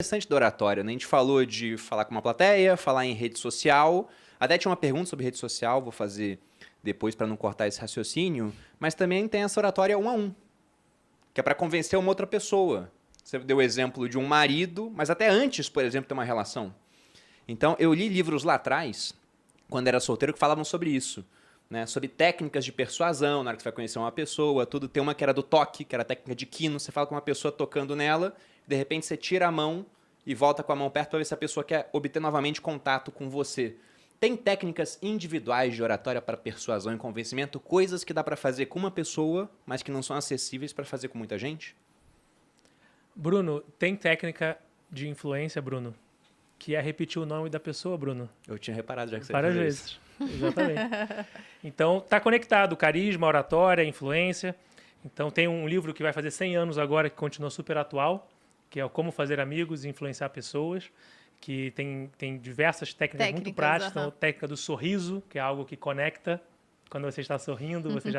Interessante da oratória, né? A gente falou de falar com uma plateia, falar em rede social. Até tinha uma pergunta sobre rede social, vou fazer depois para não cortar esse raciocínio. Mas também tem essa oratória um a um, que é para convencer uma outra pessoa. Você deu o exemplo de um marido, mas até antes, por exemplo, ter uma relação. Então, eu li livros lá atrás, quando era solteiro, que falavam sobre isso. Né? Sobre técnicas de persuasão, na hora que você vai conhecer uma pessoa, tudo. Tem uma que era do toque, que era a técnica de quino. Você fala com uma pessoa tocando nela, de repente você tira a mão e volta com a mão perto para ver se a pessoa quer obter novamente contato com você. Tem técnicas individuais de oratória para persuasão e convencimento, coisas que dá para fazer com uma pessoa, mas que não são acessíveis para fazer com muita gente? Bruno, tem técnica de influência, Bruno, que é repetir o nome da pessoa, Bruno. Eu tinha reparado já que você várias fazia vezes. isso. Exatamente. Então, tá conectado, carisma, oratória, influência. Então, tem um livro que vai fazer 100 anos agora, que continua super atual, que é o Como Fazer Amigos e Influenciar Pessoas, que tem diversas técnicas muito práticas. Então, técnica do sorriso, que é algo que conecta. Quando você está sorrindo, você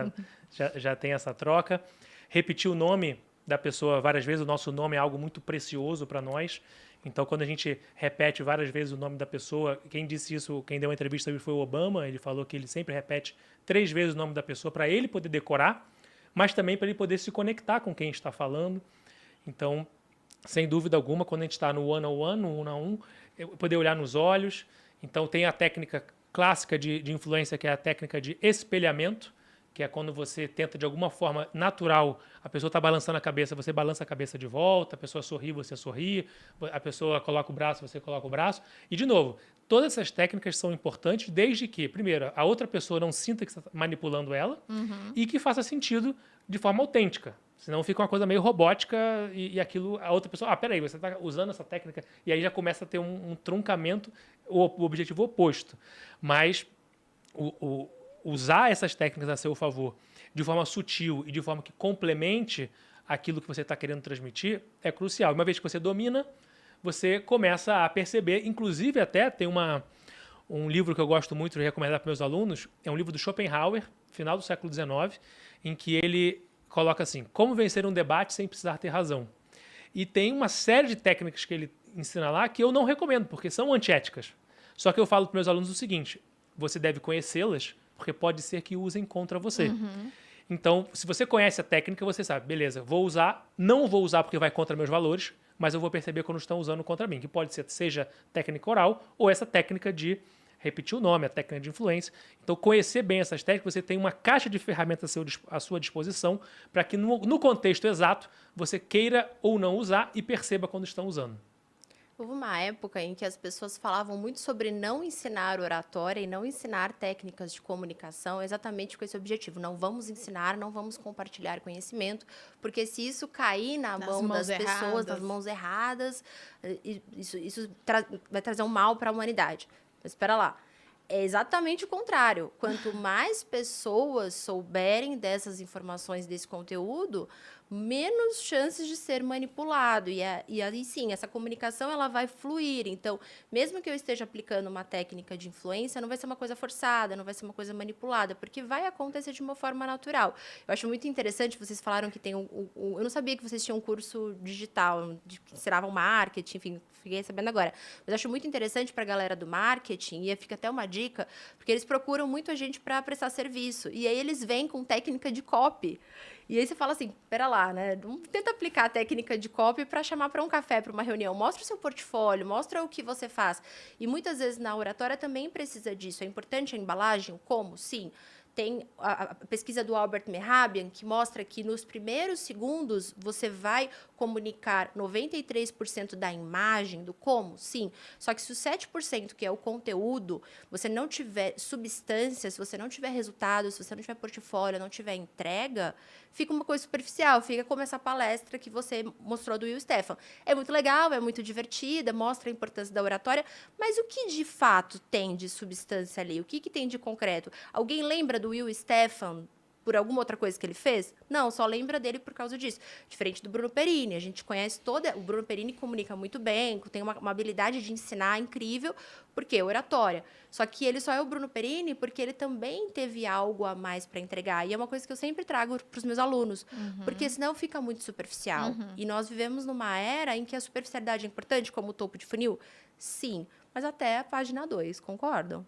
já tem essa troca. Repetir o nome da pessoa várias vezes. O nosso nome é algo muito precioso para nós. Então, quando a gente repete várias vezes o nome da pessoa, quem disse isso, quem deu uma entrevista foi o Obama, ele falou que ele sempre repete 3 vezes o nome da pessoa para ele poder decorar, mas também para ele poder se conectar com quem está falando. Então, sem dúvida alguma, quando a gente está no one-on-one, no um-a-um, poder olhar nos olhos. Então, tem a técnica clássica de influência, que é a técnica de espelhamento, que é quando você tenta, de alguma forma natural, a pessoa está balançando a cabeça, você balança a cabeça de volta, a pessoa sorri, você sorri, a pessoa coloca o braço, você coloca o braço. E, de novo, todas essas técnicas são importantes desde que, primeiro, a outra pessoa não sinta que você está manipulando ela e que faça sentido de forma autêntica. Senão fica uma coisa meio robótica e aquilo, a outra pessoa, peraí, você está usando essa técnica, e aí já começa a ter um truncamento, o objetivo oposto. Mas usar essas técnicas a seu favor de forma sutil e de forma que complemente aquilo que você está querendo transmitir é crucial. Uma vez que você domina, você começa a perceber, inclusive até tem um livro que eu gosto muito de recomendar para meus alunos, é um livro do Schopenhauer, final do século XIX, em que ele coloca assim, como vencer um debate sem precisar ter razão. E tem uma série de técnicas que ele ensina lá que eu não recomendo, porque são antiéticas. Só que eu falo para meus alunos o seguinte, você deve conhecê-las, porque pode ser que usem contra você. Então, se você conhece a técnica, você sabe, beleza, vou usar, não vou usar porque vai contra meus valores, mas eu vou perceber quando estão usando contra mim, que pode ser, seja técnica oral ou essa técnica de repetir o nome, a técnica de influência. Então, conhecer bem essas técnicas, você tem uma caixa de ferramentas à sua disposição para que no contexto exato você queira ou não usar e perceba quando estão usando. Houve uma época em que as pessoas falavam muito sobre não ensinar oratória e não ensinar técnicas de comunicação exatamente com esse objetivo. Não vamos ensinar, não vamos compartilhar conhecimento, porque se isso cair na mão das pessoas, nas mãos erradas, isso vai trazer um mal para a humanidade. Mas espera lá. É exatamente o contrário. Quanto mais pessoas souberem dessas informações, desse conteúdo, menos chances de ser manipulado. E aí, sim, essa comunicação ela vai fluir. Então, mesmo que eu esteja aplicando uma técnica de influência, não vai ser uma coisa forçada, não vai ser uma coisa manipulada, porque vai acontecer de uma forma natural. Eu acho muito interessante, vocês falaram que tem eu não sabia que vocês tinham um curso digital, que ensinavam marketing, enfim, fiquei sabendo agora. Mas acho muito interessante para a galera do marketing, e fica até uma dica, porque eles procuram muito a gente para prestar serviço. E aí eles vêm com técnica de copy. E aí você fala assim, pera lá, né? Tenta aplicar a técnica de copy para chamar para um café, para uma reunião. Mostra o seu portfólio, mostra o que você faz. E muitas vezes na oratória também precisa disso. É importante a embalagem? Como? Sim. Tem a pesquisa do Albert Mehrabian, que mostra que nos primeiros segundos você vai comunicar 93% da imagem, do como, sim. Só que se os 7%, que é o conteúdo, você não tiver substância, se você não tiver resultado, se você não tiver portfólio, não tiver entrega, fica uma coisa superficial, fica como essa palestra que você mostrou do Will Stephan. É muito legal, é muito divertida, mostra a importância da oratória, mas o que de fato tem de substância ali? O que tem de concreto? Alguém lembra do Will Stephan, por alguma outra coisa que ele fez? Não, só lembra dele por causa disso. Diferente do Bruno Perini, a gente conhece o Bruno Perini comunica muito bem, tem uma habilidade de ensinar incrível, porque oratória. Só que ele só é o Bruno Perini porque ele também teve algo a mais para entregar. E é uma coisa que eu sempre trago para os meus alunos, porque senão fica muito superficial. E nós vivemos numa era em que a superficialidade é importante, como o topo de funil? Sim, mas até a página 2, concordam?